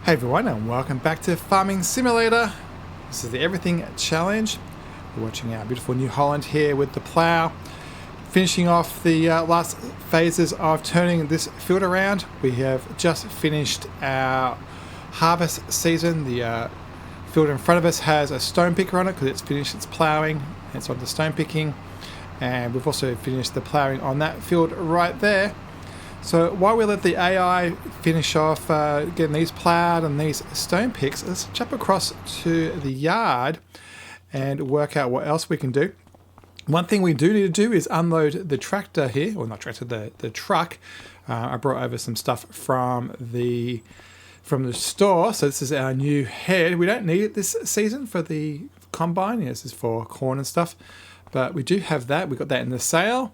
Hey everyone, and welcome back to Farming Simulator. This is the Everything Challenge. We're watching our beautiful New Holland here with the plough. Finishing off the last phases of turning this field around. We have just finished our harvest season. The field in front of us has a stone picker on it because it's finished its ploughing. It's on the stone picking. And we've also finished the ploughing on that field right there. So while we let the AI finish off getting these ploughed and these stone picks, let's jump across to the yard and work out what else we can do. One thing we do need to do is unload the tractor here, or not tractor, the truck. I brought over some stuff from the store. So this is our new head. We don't need it this season for the combine. This is for corn and stuff, but we do have that. We got that in the sale.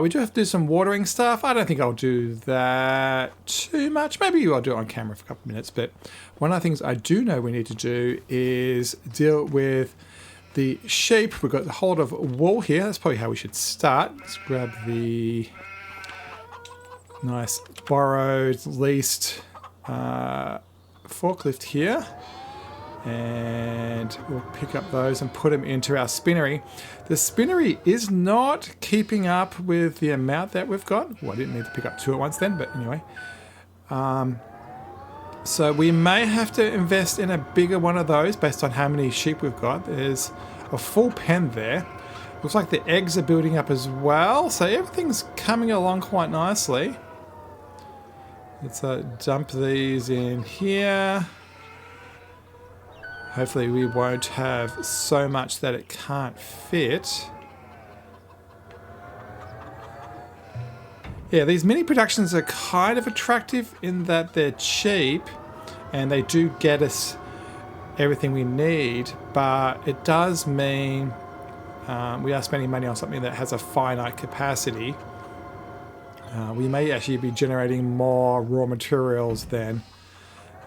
We do have to do some watering stuff. I don't think I'll do that too much. Maybe I'll do it on camera for a couple of minutes. But one of the things I do know we need to do is deal with the sheep. We've got a hold of wool here. That's probably how we should start. Let's grab the nice borrowed, leased forklift here. And we'll pick up those and put them into our spinnery. The spinnery is not keeping up with the amount that we've got. Well, I didn't need to pick up two at once then, but anyway. So we may have to invest in a bigger one of those based on how many sheep we've got. There's a full pen there. Looks like the eggs are building up as well. So everything's coming along quite nicely. Let's dump these in here. Hopefully we won't have so much that it can't fit. Yeah, these mini productions are kind of attractive in that they're cheap and they do get us everything we need, but it does mean we are spending money on something that has a finite capacity. We may actually be generating more raw materials than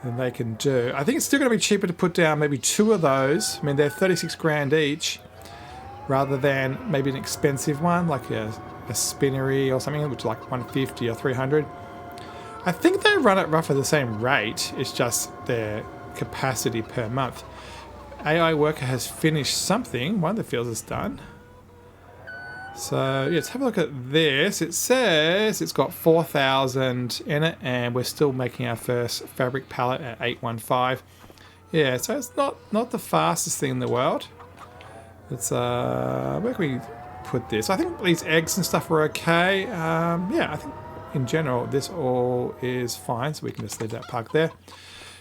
they can do. I think it's still going to be cheaper to put down maybe two of those. I mean, they're 36 grand each, rather than maybe an expensive one like a spinnery or something, which is like 150 or 300. I think they run at roughly the same rate. It's just their capacity per month. AI Worker has finished something. One of the fields is done. So yeah, let's have a look at this. It says it's got 4,000 in it, and we're still making our first fabric pallet at 815. Yeah, so it's not the fastest thing in the world. It's where can we put this? I think these eggs and stuff are okay. Yeah, I think in general this all is fine, so we can just leave that parked there.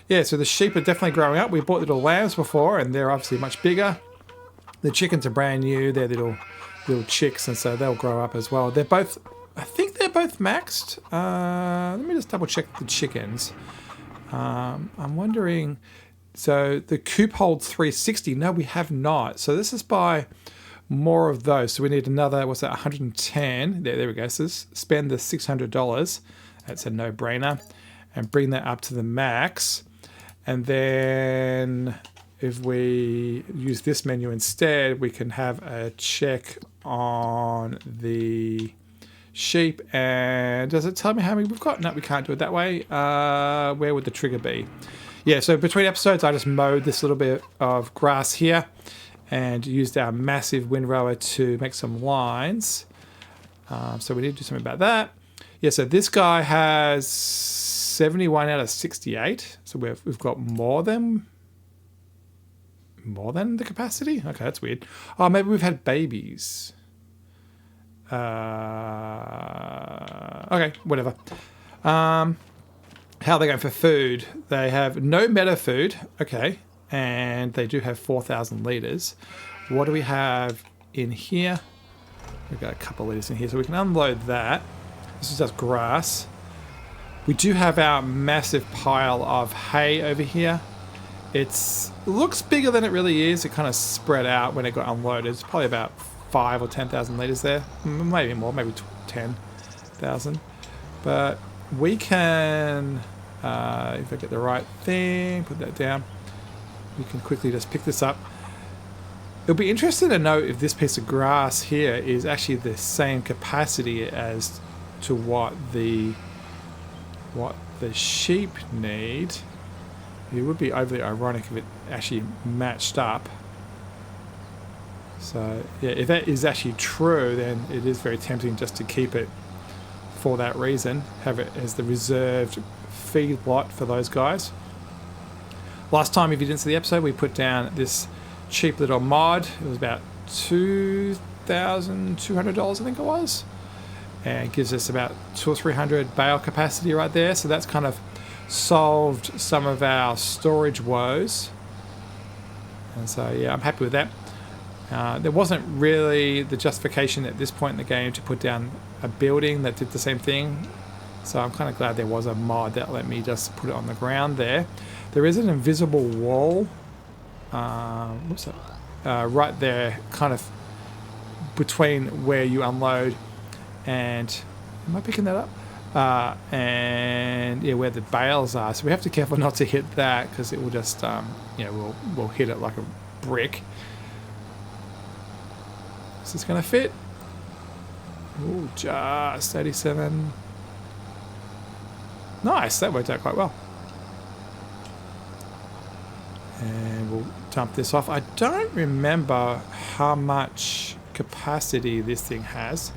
Yeah, so the sheep are definitely growing up. We bought little lambs before, and they're obviously much bigger. The chickens are brand new. They're little chicks, and so they'll grow up as well. They're both, I think they're both maxed. Let me just double check the chickens. I'm wondering, so the coop holds 360. No, we have not. So this is buy more of those. So we need another, what's that, 110. There we go. So spend the $600. That's a no-brainer. And bring that up to the max. And then if we use this menu instead, we can have a check on the sheep. And does it tell me how many we've got? No, we can't do it that way. Where would the trigger be? Yeah, so between episodes, I just mowed this little bit of grass here and used our massive windrower to make some lines. So we need to do something about that. Yeah, so this guy has 71 out of 68. So we've got more than the capacity? Okay, that's weird. Oh, maybe we've had babies. Okay, whatever. How are they going for food? They have no meta food. Okay, and they do have 4,000 litres. What do we have in here? We've got a couple of litres in here, so we can unload that. This is just grass. We do have our massive pile of hay over here. It looks bigger than it really is. It kind of spread out when it got unloaded. It's probably about 5 or 10,000 litres there. Maybe more, maybe 10,000. But we can, if I get the right thing, put that down, we can quickly just pick this up. It'll be interesting to know if this piece of grass here is actually the same capacity as to what the sheep need. It would be overly ironic if it actually matched up. So yeah, if that is actually true, then it is very tempting just to keep it for that reason. Have it as the reserved feed lot for those guys. Last time, if you didn't see the episode, we put down this cheap little mod. It was about $2,200, I think it was. And it gives us about 200 or 300 bale capacity right there. So that's kind of solved some of our storage woes. And so yeah, I'm happy with that. There wasn't really the justification at this point in the game to put down a building that did the same thing. So I'm kind of glad there was a mod that let me just put it on the ground there. There is an invisible wall right there, kind of between where you unload and... Am I picking that up? And yeah, where the bales are. So we have to be careful not to hit that because it will just, we'll hit it like a brick. Is this going to fit? Ooh, just 87. Nice, that worked out quite well. And we'll dump this off. I don't remember how much capacity this thing has.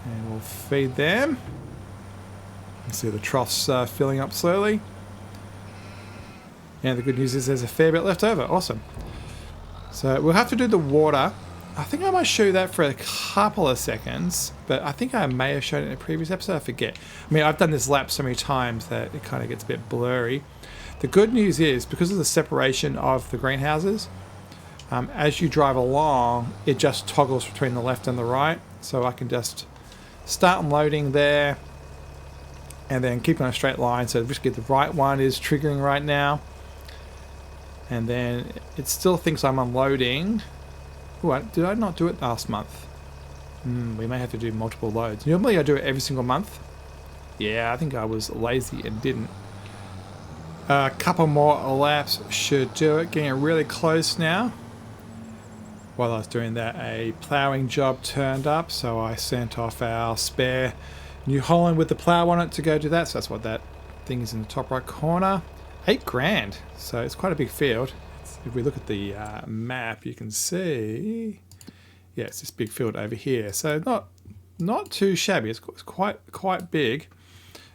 And we'll feed them. You can see the troughs filling up slowly. And the good news is there's a fair bit left over. Awesome. So we'll have to do the water. I think I might show you that for a couple of seconds, but I think I may have shown it in a previous episode. I forget. I mean, I've done this lap so many times that it kind of gets a bit blurry. The good news is, because of the separation of the greenhouses, as you drive along, it just toggles between the left and the right. So I can just start unloading there and then keep on a straight line. So basically the right one is triggering right now. And then it still thinks I'm unloading. Ooh, did I not do it last month? We may have to do multiple loads. Normally I do it every single month. Yeah, I think I was lazy and didn't. A couple more laps should do it. Getting really close now. While I was doing that, a ploughing job turned up, so I sent off our spare New Holland with the plough on it to go do that. So that's what that thing is in the top right corner. $8,000, so it's quite a big field. If we look at the map, you can see, yeah, it's this big field over here. So not too shabby. It's quite big.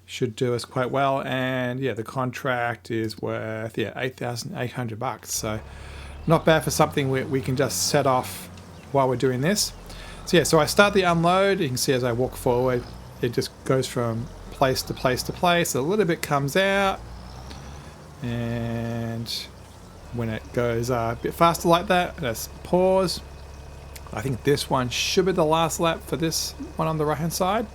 Should do us quite well. And yeah, the contract is worth $8,800. So not bad for something we can just set off while we're doing this. So yeah, so I start the unload. You can see as I walk forward, it just goes from place to place to place. A little bit comes out. And when it goes a bit faster like that, let's pause. I think this one should be the last lap for this one on the right hand side.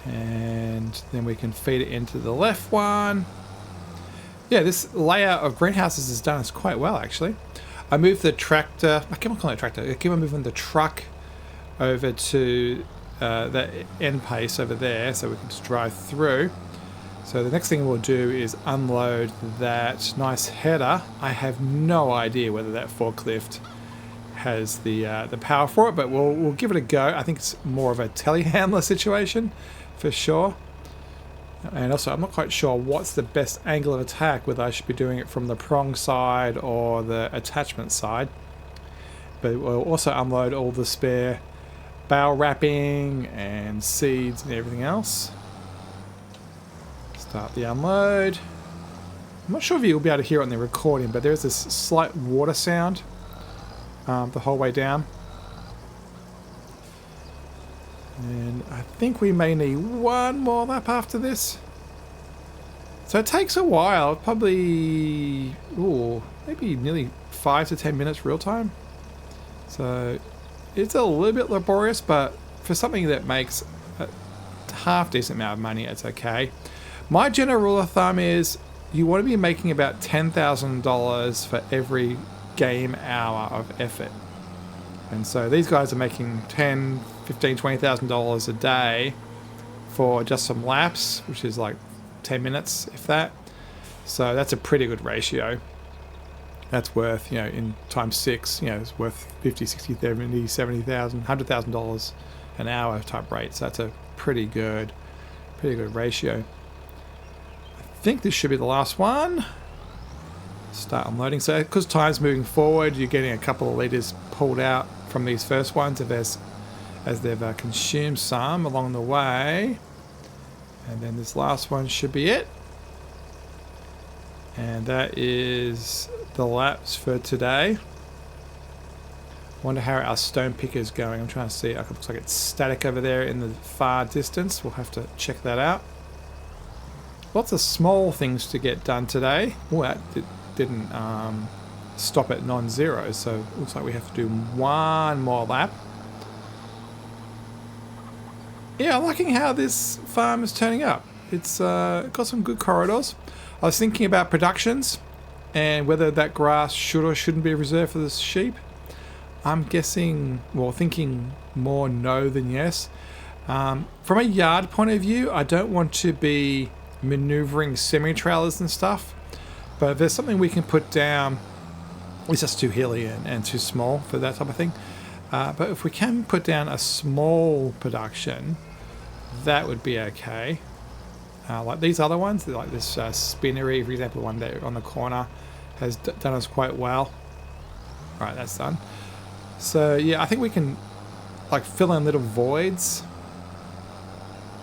And then we can feed it into the left one. Yeah, this layout of greenhouses is done us quite well, actually. I moved the tractor, I keep on calling it tractor, I keep on moving the truck over to the end pace over there so we can just drive through. So the next thing we'll do is unload that nice header. I have no idea whether that forklift has the power for it, but we'll give it a go. I think it's more of a telehandler situation for sure. And also, I'm not quite sure what's the best angle of attack, whether I should be doing it from the prong side or the attachment side. But we'll also unload all the spare bale wrapping and seeds and everything else. Start the unload. I'm not sure if you'll be able to hear it on the recording, but there's this slight water sound the whole way down. And I think we may need one more lap after this. So it takes a while, probably, maybe nearly 5 to 10 minutes real time. So it's a little bit laborious, but for something that makes a half decent amount of money, it's okay. My general rule of thumb is you want to be making about $10,000 for every game hour of effort. And so these guys are making $10,000, $15,000, $20,000 a day for just some laps, which is like 10 minutes, if that. So that's a pretty good ratio. That's worth, in times 6, it's worth $50,000, $60,000, $70,000, $70,000, $100,000 an hour type rate. So that's a pretty good ratio. I think this should be the last one. Start unloading. So because time's moving forward, you're getting a couple of litres pulled out from these first ones as they've consumed some along the way. And then this last one should be it. And that is the laps for today. Wonder how our stone picker is going. I'm trying to see. It looks like it's static over there in the far distance. We'll have to check that out. Lots of small things to get done today. Oh, that didn't stop at non-zero, so it looks like we have to do one more lap. Yeah, I'm liking how this farm is turning up. It's got some good corridors. I was thinking about productions and whether that grass should or shouldn't be reserved for the sheep. I'm guessing, well, thinking more no than yes. From a yard point of view, I don't want to be maneuvering semi-trailers and stuff, but if there's something we can put down, it's just too hilly and too small for that type of thing. But if we can put down a small production, that would be okay. Like these other ones, like this spinnery, for example, one there on the corner has done us quite well. Right, that's done. So yeah, I think we can like fill in little voids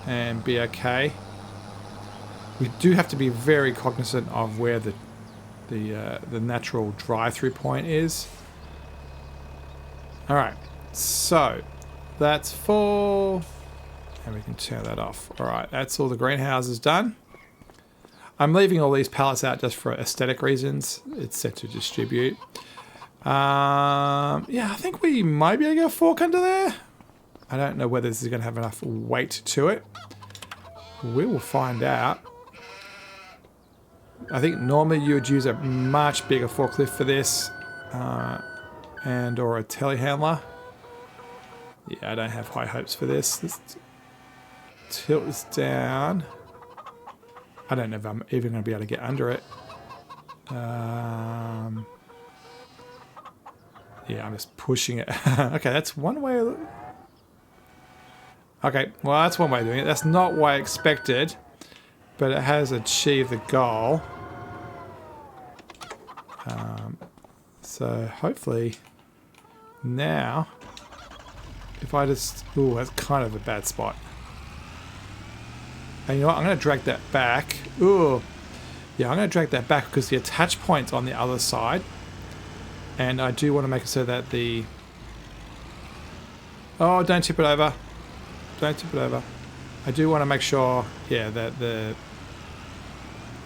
and be okay. We do have to be very cognizant of where the natural drive-through point is. All right, so that's full, and we can turn that off. All right, that's all the greenhouses done. I'm leaving all these pallets out just for aesthetic reasons. It's set to distribute. Yeah, I think we might be able to get a fork under there. I don't know whether this is going to have enough weight to it. We will find out. I think normally you would use a much bigger forklift for this, and or a telehandler. Yeah, I don't have high hopes for this. Let's tilt this down. I don't know if I'm even going to be able to get under it. Yeah, I'm just pushing it. Okay, that's one way. Okay, well, that's one way of doing it. That's not what I expected, but it has achieved the goal. So hopefully now, if I just... Ooh, that's kind of a bad spot. And you know what? I'm going to drag that back. Ooh. Yeah, I'm going to drag that back because the attach point's on the other side. And I do want to make it so that the... Oh, don't tip it over. Don't tip it over. I do want to make sure, yeah, that the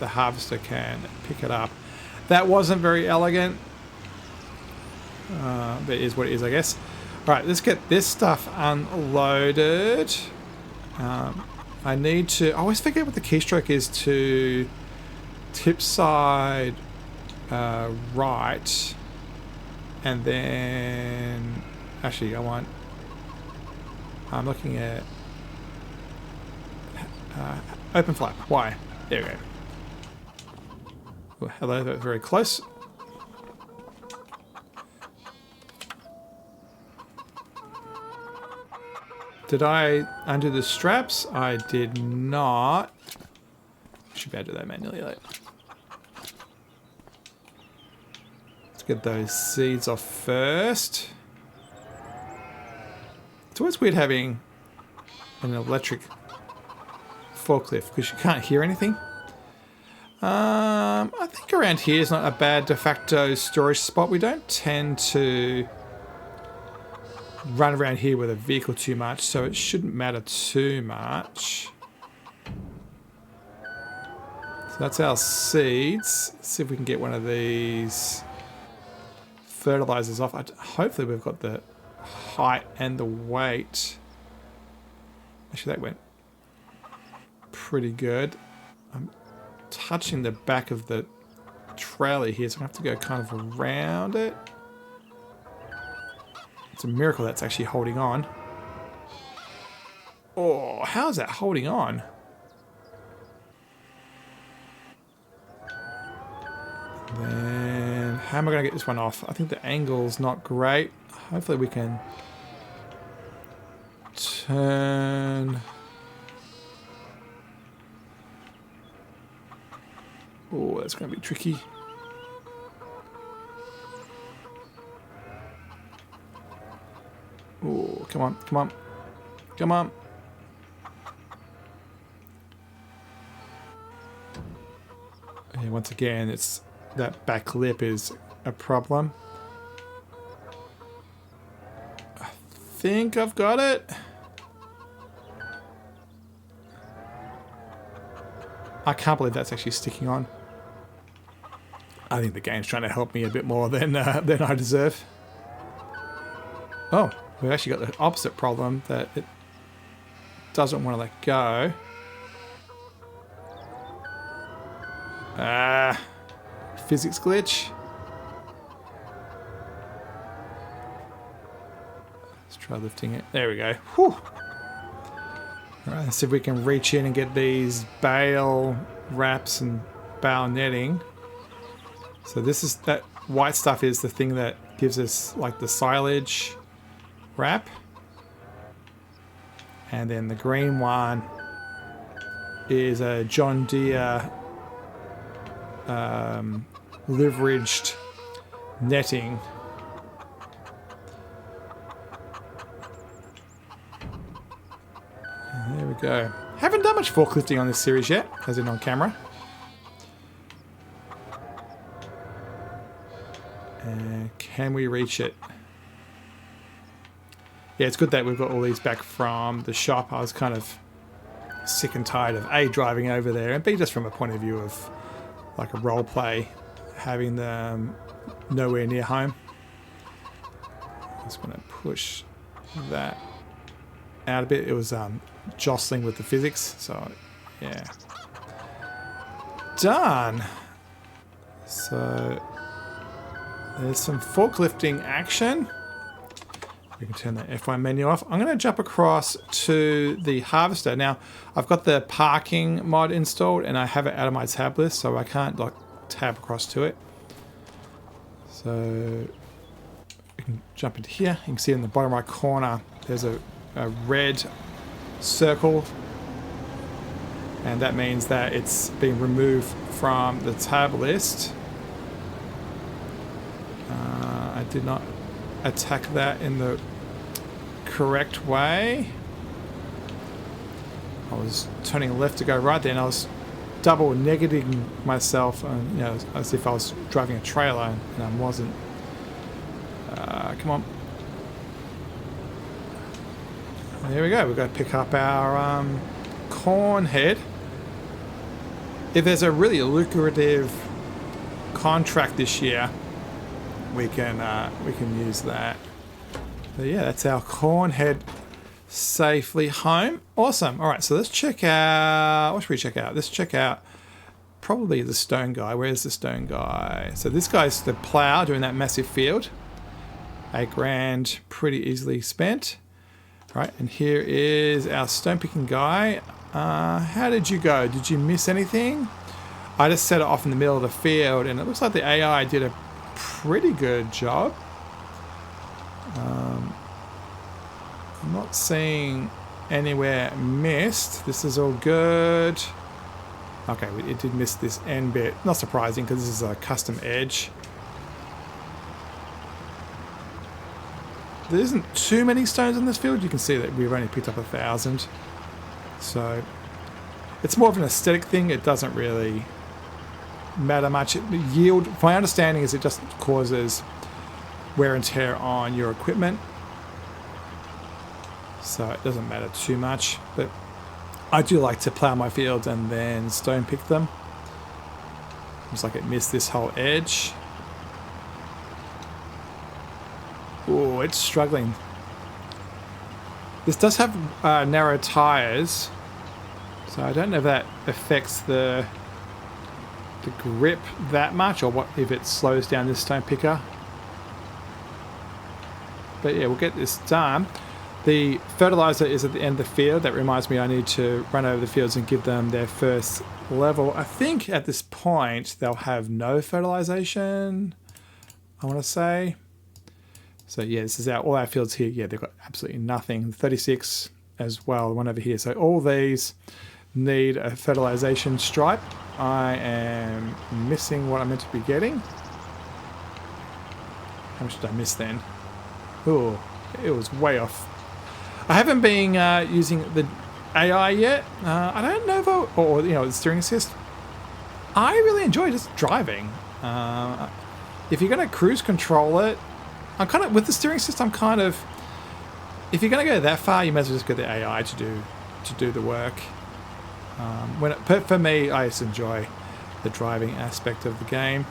harvester can pick it up. That wasn't very elegant. But it is what it is, I guess. Alright, let's get this stuff unloaded. I need to... I always forget what the keystroke is to tip side right. And then... Actually, I'm looking at... open flap. Why? There we go. Oh, hello, that's very close. Did I undo the straps? I did not. Should be able to do that manually later. Let's get those seeds off first. It's always weird having an electric forklift because you can't hear anything. I think around here is not a bad de facto storage spot. We don't tend to run around here with a vehicle too much, so it shouldn't matter too much. So that's our seeds. Let's see if we can get one of these fertilizers off. Hopefully we've got the height and the weight. Actually, that went pretty good. I'm touching the back of the trailer here, so I have to go kind of around it. It's a miracle that's actually holding on. Oh, how is that holding on? Then, how am I going to get this one off? I think the angle's not great. Hopefully we can turn... Oh, that's going to be tricky. Oh, come on, come on, come on. And once again, it's that back lip is a problem. I think I've got it. I can't believe that's actually sticking on. I think the game's trying to help me a bit more than I deserve. Oh, we've actually got the opposite problem, that it doesn't want to let go. Physics glitch. Let's try lifting it. There we go. Whew. Alright, let's see if we can reach in and get these bale wraps and bale netting. So this is, that white stuff is the thing that gives us like the silage wrap. And then the green one is a John Deere leveraged netting. There we go. Haven't done much forklifting on this series yet, as in on camera. And can we reach it? Yeah, it's good that we've got all these back from the shop. I was kind of sick and tired of A, driving over there, and B, just from a point of view of like a role play, having them nowhere near home. I'm just going to push that out a bit. It was jostling with the physics, so yeah. Done. So there's some forklifting action. We can turn the F1 menu off. I'm going to jump across to the harvester. Now, I've got the parking mod installed and I have it out of my tab list, so I can't like tab across to it. So we can jump into here. You can see in the bottom right corner, there's a red circle, and that means that it's been removed from the tab list. I did not attack that in the correct way. I was turning left to go right there, and I was double negating myself, you know, as if I was driving a trailer, and I wasn't. Come on. There we go. We've got to pick up our corn head. If there's a really lucrative contract this year, we can use that. But yeah, that's our corn head safely home. Awesome. All right, so let's check out. What should we check out? Let's check out probably the stone guy. Where's the stone guy? So this guy's the plow doing that massive field. $8 grand, pretty easily spent. All right, and here is our stone picking guy. How did you go? Did you miss anything? I just set it off in the middle of the field, and it looks like the AI did a pretty good job. I'm not seeing anywhere missed. This is all good. Okay, it did miss this end bit. Not surprising, because this is a custom edge. There isn't too many stones in this field. You can see that we've only picked up 1,000. So it's more of an aesthetic thing. It doesn't really matter much. The yield, my understanding is it just causes wear and tear on your equipment. So it doesn't matter too much. But I do like to plow my fields and then stone pick them. Looks like it missed this whole edge. Oh, it's struggling. This does have narrow tires, so I don't know if that affects the grip that much, or what if it slows down this stone picker. But yeah, we'll get this done. The fertilizer is at the end of the field. That reminds me I need to run over the fields and give them their first level. I think at this point they'll have no fertilization, I want to say. So yeah, this is all our fields here. Yeah, they've got absolutely nothing. 36 as well, the one over here. So all these need a fertilization stripe I am missing what I'm meant to be getting. How much did I miss then? Oh, it was way off. I haven't been using the AI yet. I don't know if or the steering assist. I really enjoy just driving. If you're going to cruise control it, I'm kind of with the steering assist. I'm kind of, if you're going to go that far, you might as well just get the AI to do the work. For me, I just enjoy the driving aspect of the game.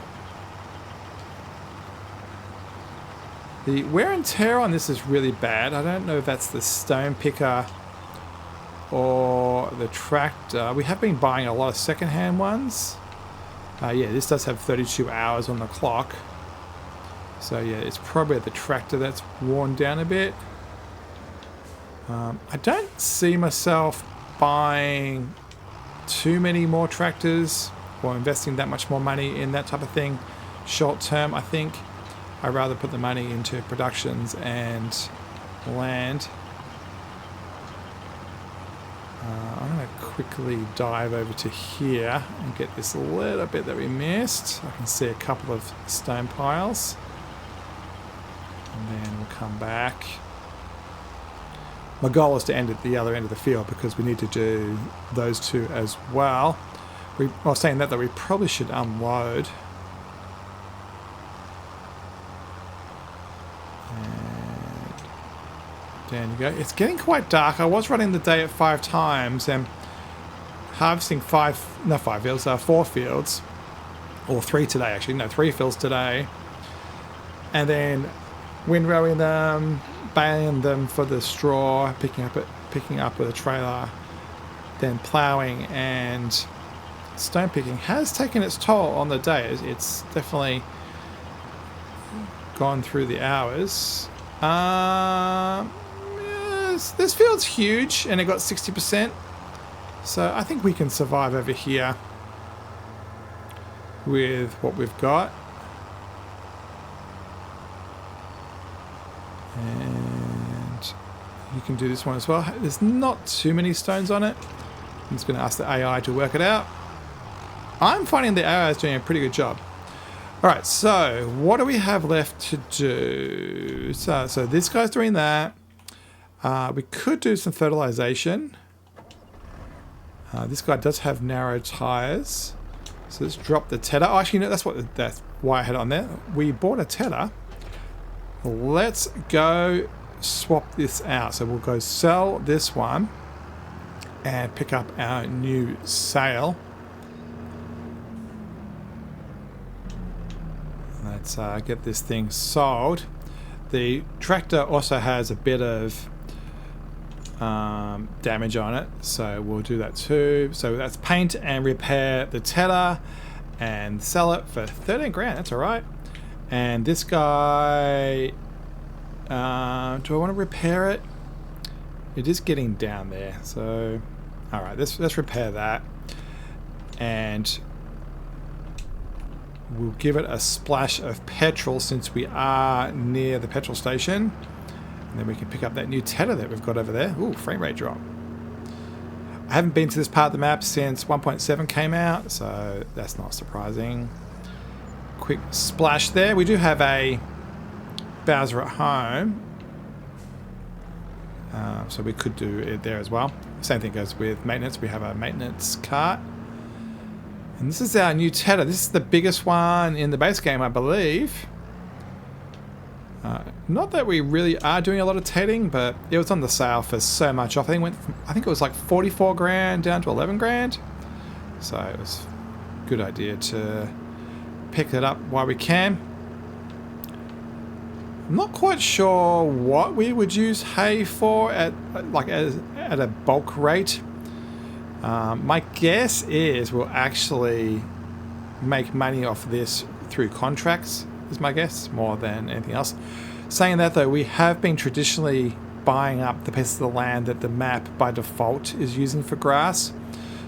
The wear and tear on this is really bad. I don't know if that's the stone picker or the tractor. We have been buying a lot of secondhand ones. Yeah, this does have 32 hours on the clock. So yeah, it's probably the tractor that's worn down a bit. I don't see myself buying too many more tractors or investing that much more money in that type of thing short term. I think I'd rather put the money into productions and land. I'm going to quickly dive over to here and get this little bit that we missed. I can see a couple of stone piles. And then we'll come back. My goal is to end at the other end of the field because we need to do those two as well. Well, saying that we probably should unload. There you go. It's getting quite dark. I was running the day at 5 times and harvesting 4 fields. Or 3 today, actually. No, 3 fields today. And then windrowing them, baling them for the straw, picking up with a trailer, then ploughing and stone picking has taken its toll on the day. It's definitely gone through the hours. This field's huge and it got 60%. So I think we can survive over here with what we've got. And you can do this one as well. There's not too many stones on it. I'm just going to ask the AI to work it out. I'm finding the AI is doing a pretty good job. Alright, so what do we have left to do? So this guy's doing that. We could do some fertilization. This guy does have narrow tires. So let's drop the tedder. Oh, actually, no, that's why I had it on there. We bought a tedder. Let's go swap this out. So we'll go sell this one and pick up our new sail. Let's get this thing sold. The tractor also has a bit of damage on it, so we'll do that too. So that's paint and repair the tedder and sell it for 13 grand. That's all right. And this guy, do I want to repair it? It is getting down there, so all right, let's repair that, and we'll give it a splash of petrol since we are near the petrol station. And then we can pick up that new tedder that we've got over there. Ooh, frame rate drop. I haven't been to this part of the map since 1.7 came out, so that's not surprising. Quick splash there. We do have a Bowser at home, so we could do it there as well. Same thing goes with maintenance. We have a maintenance cart. And this is our new tedder. This is the biggest one in the base game, I believe. Not that we really are doing a lot of tedding, but it was on the sale for so much off. I think it was like 44 grand down to 11 grand. So it was a good idea to pick it up while we can. I'm not quite sure what we would use hay for at a bulk rate. My guess is we'll actually make money off this through contracts, is my guess, more than anything else. Saying that though, we have been traditionally buying up the pieces of the land that the map by default is using for grass.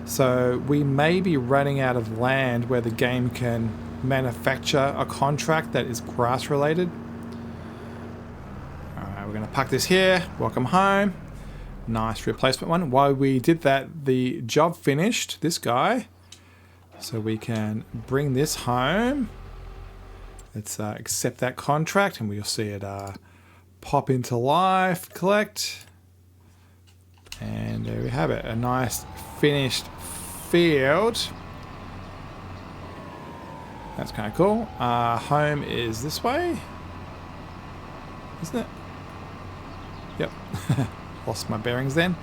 So we may be running out of land where the game can manufacture a contract that is grass related. Alright, we're going to park this here. Welcome home. Nice replacement one. While we did that, the job finished. This guy. So we can bring this home. Let's accept that contract and we'll see it pop into life, collect. And there we have it, a nice finished field. That's kind of cool. Home is this way, isn't it? Yep. Lost my bearings then.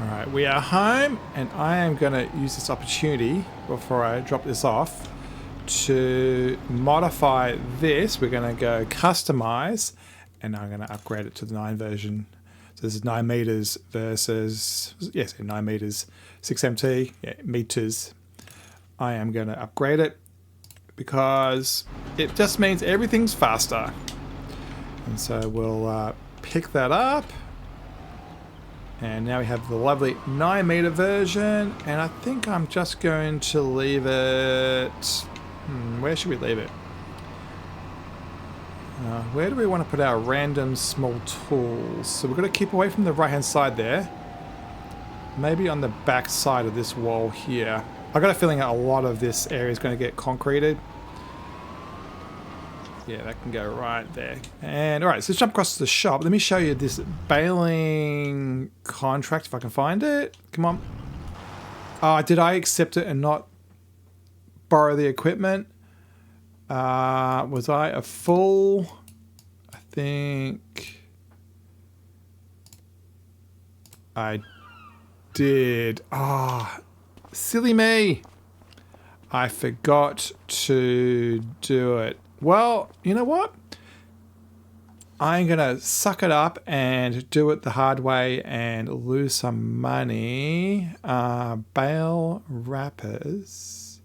Alright, we are home, and I am going to use this opportunity before I drop this off to modify this. We're going to go customize, and I'm going to upgrade it to the 9 version. So this is 9 meters versus, yes, 9 meters, 6MT, yeah, meters. I am going to upgrade it because it just means everything's faster. And so we'll pick that up. And now we have the lovely 9 meter version. And I think I'm just going to leave it... where should we leave it? Where do we want to put our random small tools? So we're going to keep away from the right hand side there. Maybe on the back side of this wall here. I've got a feeling a lot of this area is going to get concreted. Yeah, that can go right there. And alright, so let's jump across to the shop. Let me show you this baling contract if I can find it. Come on. Did I accept it and not borrow the equipment? Was I a fool? I think I did. Silly me. I forgot to do it. Well, you know what? I'm going to suck it up and do it the hard way and lose some money. Bale wrappers.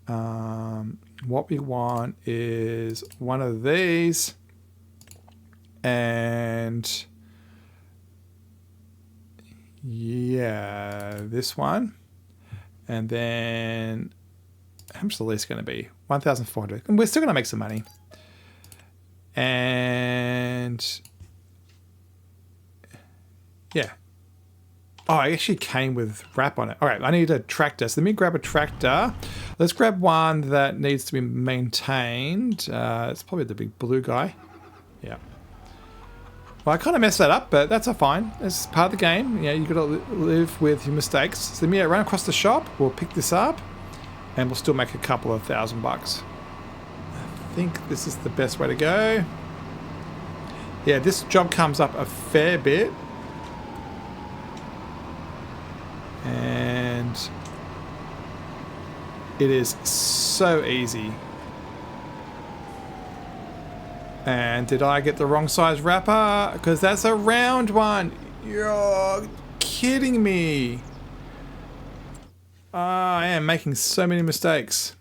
What we want is one of these. And yeah, this one. And then how much is the lease going to be? 1,400. And we're still going to make some money. And yeah. Oh, it actually came with wrap on it. All right, I need a tractor. So let me grab a tractor. Let's grab one that needs to be maintained. It's probably the big blue guy. Yeah. Well, I kind of messed that up, but that's fine. It's part of the game. Yeah, you got to live with your mistakes. So let me run across the shop. We'll pick this up. And we'll still make a couple of $1,000. I think this is the best way to go. Yeah, this job comes up a fair bit. And it is so easy. And did I get the wrong size wrapper? Because that's a round one. You're kidding me. I am making so many mistakes.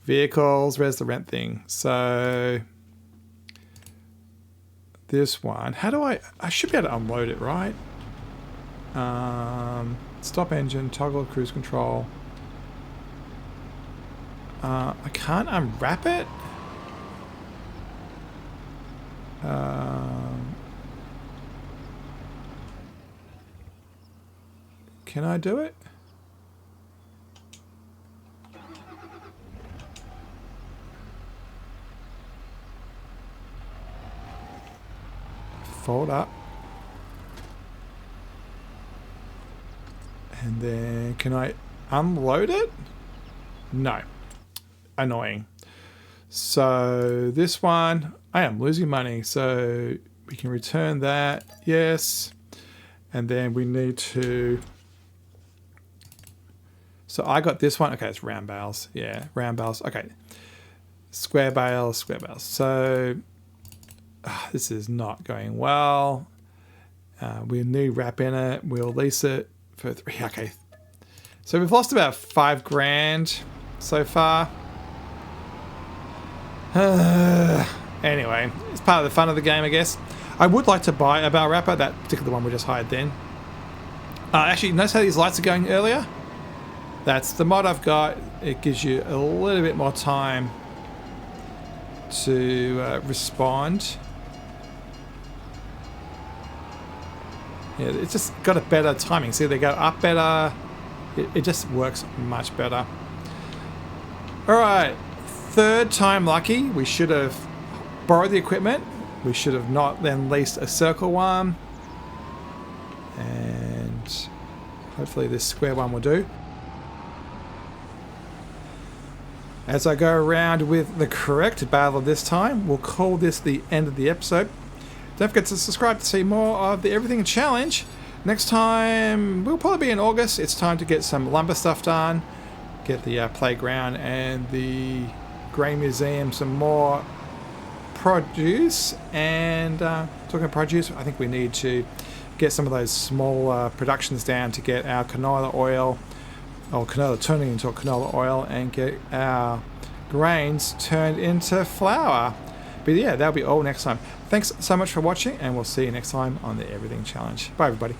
Vehicles, where's the rent thing? So this one, how do I should be able to unload it, right? Stop engine, toggle cruise control. I can't unwrap it. Can I do it? Fold up. And then can I unload it? No. Annoying. So this one, I am losing money. So we can return that. Yes. And then we need to... So I got this one. Okay, it's round bales. Yeah, round bales. Okay. Square bales, square bales. So... this is not going well. We need wrap in it. We'll lease it for 3. Okay. So we've lost about $5,000 so far. Anyway, it's part of the fun of the game, I guess. I would like to buy a bale wrapper, that particular one we just hired then. Actually, notice how these lights are going earlier? That's the mod I've got. It gives you a little bit more time to respond. Yeah, it's just got a better timing. See, they go up better, it just works much better. All right, third time lucky. We should have borrowed the equipment. We should have not then leased a circle one. And hopefully this square one will do. As I go around with the correct battle this time, we'll call this the end of the episode. Don't forget to subscribe to see more of the Everything Challenge. Next time, we'll probably be in August. It's time to get some lumber stuff done. Get the playground and the grain museum some more produce. And talking of produce, I think we need to get some of those small productions down to get our canola oil, or canola turning into a canola oil, and get our grains turned into flour. But yeah, that'll be all next time. Thanks so much for watching, and we'll see you next time on the Everything Challenge. Bye everybody.